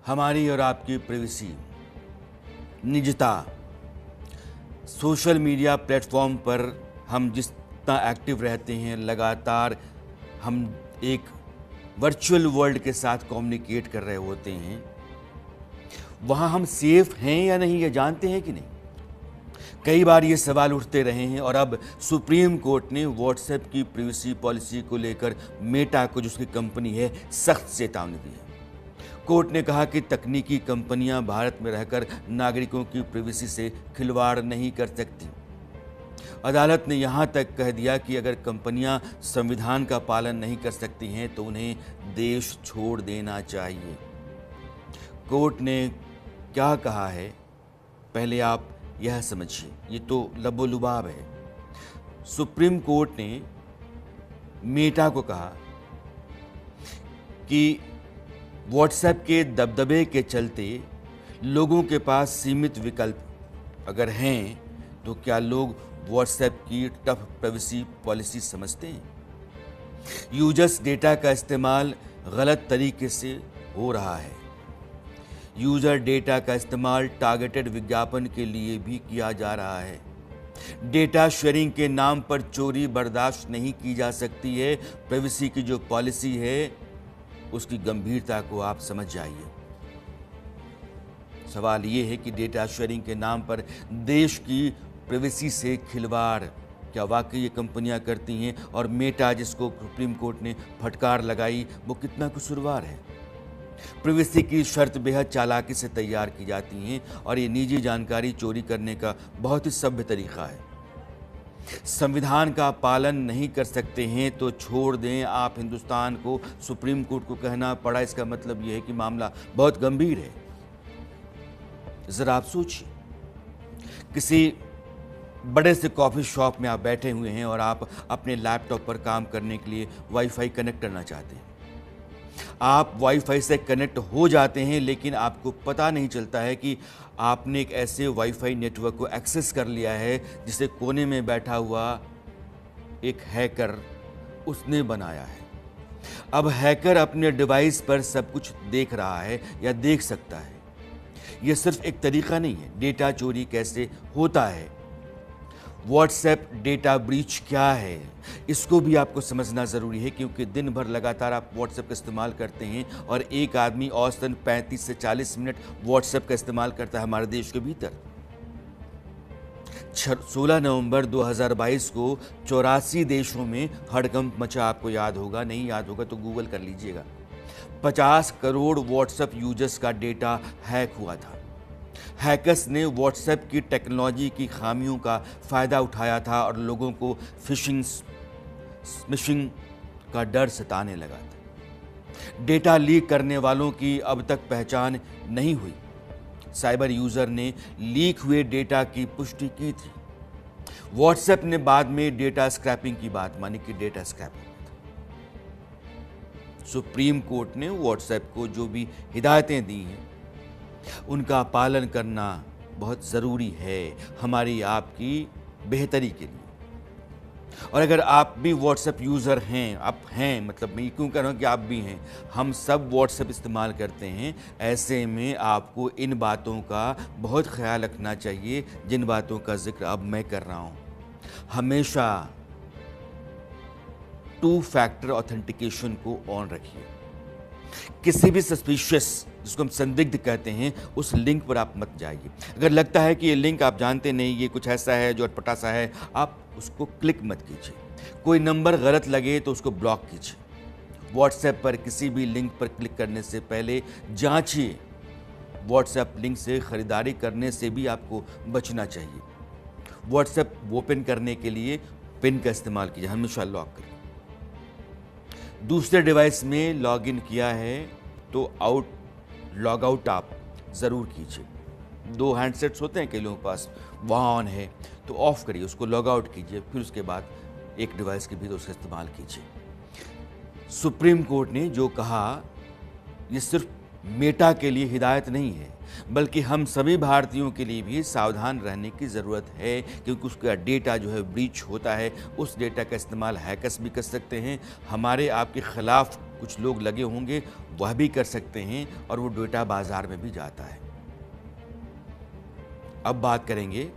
हमारी और आपकी प्राइवेसी, निजता, सोशल मीडिया प्लेटफॉर्म पर हम जितना एक्टिव रहते हैं, लगातार हम एक वर्चुअल वर्ल्ड के साथ कम्युनिकेट कर रहे होते हैं, वहाँ हम सेफ हैं या नहीं ये जानते हैं कि नहीं? कई बार ये सवाल उठते रहे हैं और अब सुप्रीम कोर्ट ने व्हाट्सएप की प्राइवेसी पॉलिसी को लेकर मेटा को, जो उसकी कंपनी है, सख्त चेतावनी दी है। कोर्ट ने कहा कि तकनीकी कंपनियां भारत में रहकर नागरिकों की प्राइवेसी से खिलवाड़ नहीं कर सकती। अदालत ने यहां तक कह दिया कि अगर कंपनियां संविधान का पालन नहीं कर सकती हैं तो उन्हें देश छोड़ देना चाहिए। कोर्ट ने क्या कहा है, पहले आप यह समझिए, ये तो लबोलुबाब है। सुप्रीम कोर्ट ने मेटा को कहा कि व्हाट्सएप के दबदबे के चलते लोगों के पास सीमित विकल्प अगर हैं तो क्या लोग व्हाट्सएप की टफ प्राइवेसी पॉलिसी समझते हैं? यूजर्स डेटा का इस्तेमाल गलत तरीके से हो रहा है। यूजर डेटा का इस्तेमाल टारगेटेड विज्ञापन के लिए भी किया जा रहा है। डेटा शेयरिंग के नाम पर चोरी बर्दाश्त नहीं की जा सकती है। प्राइवेसी की जो पॉलिसी है उसकी गंभीरता को आप समझ जाइए। सवाल ये है कि डेटा शेयरिंग के नाम पर देश की प्राइवेसी से खिलवाड़ क्या वाकई ये कंपनियां करती हैं? और मेटा, जिसको सुप्रीम कोर्ट ने फटकार लगाई, वो कितना कसूरवार है? प्राइवेसी की शर्त बेहद चालाकी से तैयार की जाती हैं और ये निजी जानकारी चोरी करने का बहुत ही सभ्य तरीका है। संविधान का पालन नहीं कर सकते हैं तो छोड़ दें। आप हिंदुस्तान को सुप्रीम कोर्ट को कहना पड़ा, इसका मतलब यह है कि मामला बहुत गंभीर है। जरा आप सोचिए, किसी बड़े से कॉफी शॉप में आप बैठे हुए हैं और आप अपने लैपटॉप पर काम करने के लिए वाईफाई कनेक्ट करना चाहते हैं। आप वाईफाई से कनेक्ट हो जाते हैं, लेकिन आपको पता नहीं चलता है कि आपने एक ऐसे वाईफाई नेटवर्क को एक्सेस कर लिया है जिसे कोने में बैठा हुआ एक हैकर उसने बनाया है। अब हैकर अपने डिवाइस पर सब कुछ देख रहा है या देख सकता है। यह सिर्फ एक तरीका नहीं है। डेटा चोरी कैसे होता है, व्हाट्सएप डेटा ब्रीच क्या है, इसको भी आपको समझना ज़रूरी है, क्योंकि दिन भर लगातार आप व्हाट्सएप का इस्तेमाल करते हैं और एक आदमी औसतन 35 से 40 मिनट व्हाट्सएप का इस्तेमाल करता है हमारे देश के भीतर। 16 नवंबर 2022 को 84 देशों में हड़कंप मचा। आपको याद होगा, नहीं याद होगा तो गूगल कर लीजिएगा। 50 करोड़ व्हाट्सएप यूजर्स का डेटा हैक हुआ था। हैकर्स ने व्हाट्सएप की टेक्नोलॉजी की खामियों का फ़ायदा उठाया था और लोगों को फिशिंग स्मिशिंग का डर सताने लगा था। डेटा लीक करने वालों की अब तक पहचान नहीं हुई। साइबर यूज़र ने लीक हुए डेटा की पुष्टि की थी। व्हाट्सएप ने बाद में डेटा स्क्रैपिंग की बात मानी कि डेटा स्क्रैपिंग। सुप्रीम कोर्ट ने व्हाट्सएप को जो भी हिदायतें दी हैं उनका पालन करना बहुत ज़रूरी है हमारी आपकी बेहतरी के लिए। और अगर आप भी व्हाट्सएप यूज़र हैं, आप हैं, मतलब मैं क्यों कह रहा हूँ कि आप भी हैं, हम सब व्हाट्सएप इस्तेमाल करते हैं, ऐसे में आपको इन बातों का बहुत ख्याल रखना चाहिए जिन बातों का जिक्र अब मैं कर रहा हूँ। हमेशा 2 फैक्टर ऑथेंटिकेशन को ऑन रखिए। किसी भी सस्पिशियस, जिसको हम संदिग्ध कहते हैं, उस लिंक पर आप मत जाइए। अगर लगता है कि ये लिंक आप जानते नहीं, ये कुछ ऐसा है जो अटपटा सा है, आप उसको क्लिक मत कीजिए। कोई नंबर गलत लगे तो उसको ब्लॉक कीजिए। व्हाट्सएप पर किसी भी लिंक पर क्लिक करने से पहले जांचिए। व्हाट्सएप लिंक से खरीदारी करने से भी आपको बचना चाहिए। व्हाट्सएप ओपन करने के लिए पिन का इस्तेमाल कीजिए, हमेशा लॉक करिए। दूसरे डिवाइस में लॉगिन किया है तो लॉग आउट आप ज़रूर कीजिए। 2 हैंडसेट्स होते हैं कई लोगों के पास, वहाँ ऑन है तो ऑफ करिए, उसको लॉग आउट कीजिए, फिर उसके बाद एक डिवाइस के भीतर उसका इस्तेमाल कीजिए। सुप्रीम कोर्ट ने जो कहा ये सिर्फ मेटा के लिए हिदायत नहीं है, बल्कि हम सभी भारतीयों के लिए भी सावधान रहने की ज़रूरत है, क्योंकि उसका डेटा जो है ब्रीच होता है। उस डेटा का इस्तेमाल हैकर्स भी कर सकते हैं, हमारे आपके खिलाफ कुछ लोग लगे होंगे वह भी कर सकते हैं और वो डेटा बाजार में भी जाता है। अब बात करेंगे